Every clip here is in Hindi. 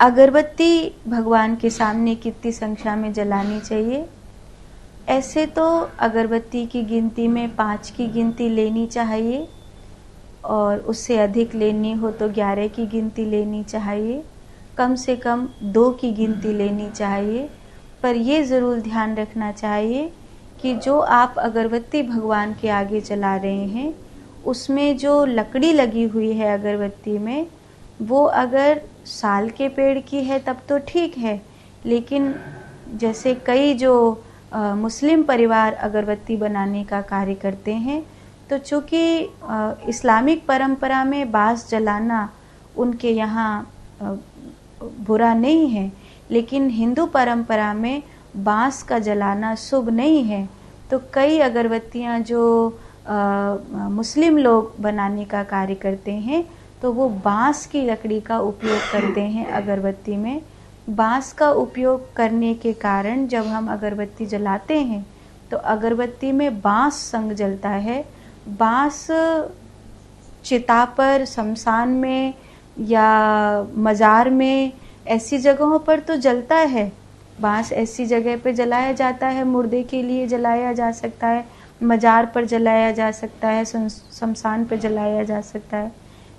अगरबत्ती भगवान के सामने कितनी संख्या में जलानी चाहिए? ऐसे तो अगरबत्ती की गिनती में 5 की गिनती लेनी चाहिए और उससे अधिक लेनी हो तो 11 की गिनती लेनी चाहिए, कम से कम 2 की गिनती लेनी चाहिए। पर ये ज़रूर ध्यान रखना चाहिए कि जो आप अगरबत्ती भगवान के आगे जला रहे हैं, उसमें जो लकड़ी लगी हुई है अगरबत्ती में, वो अगर साल के पेड़ की है तब तो ठीक है, लेकिन जैसे कई जो मुस्लिम परिवार अगरबत्ती बनाने का कार्य करते हैं, तो चूँकि इस्लामिक परंपरा में बाँस जलाना उनके यहाँ बुरा नहीं है, लेकिन हिंदू परंपरा में बाँस का जलाना शुभ नहीं है। तो कई अगरबत्तियाँ जो मुस्लिम लोग बनाने का कार्य करते हैं, तो वो बाँस की लकड़ी का उपयोग करते हैं अगरबत्ती में। बाँस का उपयोग करने के कारण जब हम अगरबत्ती जलाते हैं, तो अगरबत्ती में बाँस संग जलता है। बाँस चिता पर, शमशान में या मज़ार में, ऐसी जगहों पर तो जलता है। बाँस ऐसी जगह पे जलाया जाता है, मुर्दे के लिए जलाया जा सकता है, मज़ार पर जलाया जा सकता है, शमशान पर जलाया जा सकता है,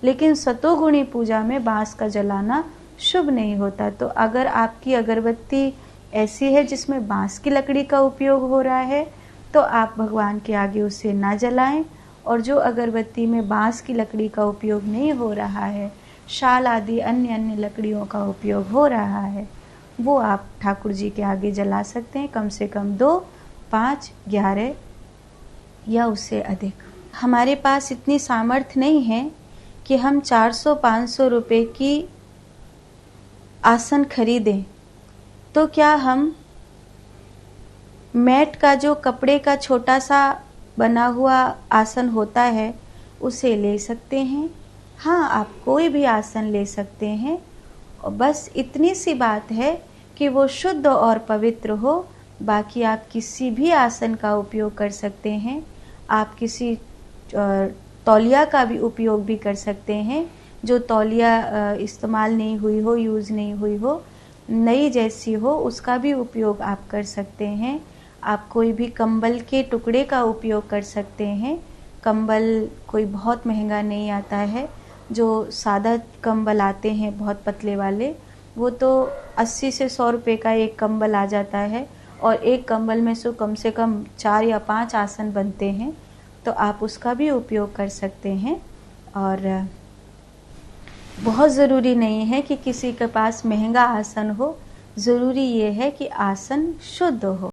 लेकिन सतोगुणी पूजा में बाँस का जलाना शुभ नहीं होता। तो अगर आपकी अगरबत्ती ऐसी है जिसमें बाँस की लकड़ी का उपयोग हो रहा है, तो आप भगवान के आगे उसे ना जलाएं। और जो अगरबत्ती में बाँस की लकड़ी का उपयोग नहीं हो रहा है, शाल आदि अन्य अन्य लकड़ियों का उपयोग हो रहा है, वो आप ठाकुर जी के आगे जला सकते हैं, कम से कम 2, 5, 11 या उससे अधिक। हमारे पास इतनी सामर्थ्य नहीं है कि हम 400-500 रुपए की आसन खरीदें, तो क्या हम मैट का जो कपड़े का छोटा सा बना हुआ आसन होता है उसे ले सकते हैं? हाँ, आप कोई भी आसन ले सकते हैं, और बस इतनी सी बात है कि वो शुद्ध और पवित्र हो। बाकी आप किसी भी आसन का उपयोग कर सकते हैं। आप किसी तौलिया का भी उपयोग भी कर सकते हैं, जो तौलिया इस्तेमाल नहीं हुई हो, यूज़ नहीं हुई हो, नई जैसी हो, उसका भी उपयोग आप कर सकते हैं। आप कोई भी कंबल के टुकड़े का उपयोग कर सकते हैं। कंबल कोई बहुत महंगा नहीं आता है, जो सादा कंबल आते हैं बहुत पतले वाले, वो तो 80 से 100 रुपये का एक कंबल आ जाता है, और एक कंबल में से कम 4 या 5 आसन बनते हैं, तो आप उसका भी उपयोग कर सकते हैं। और बहुत ज़रूरी नहीं है कि किसी के पास महंगा आसन हो, ज़रूरी ये है कि आसन शुद्ध हो।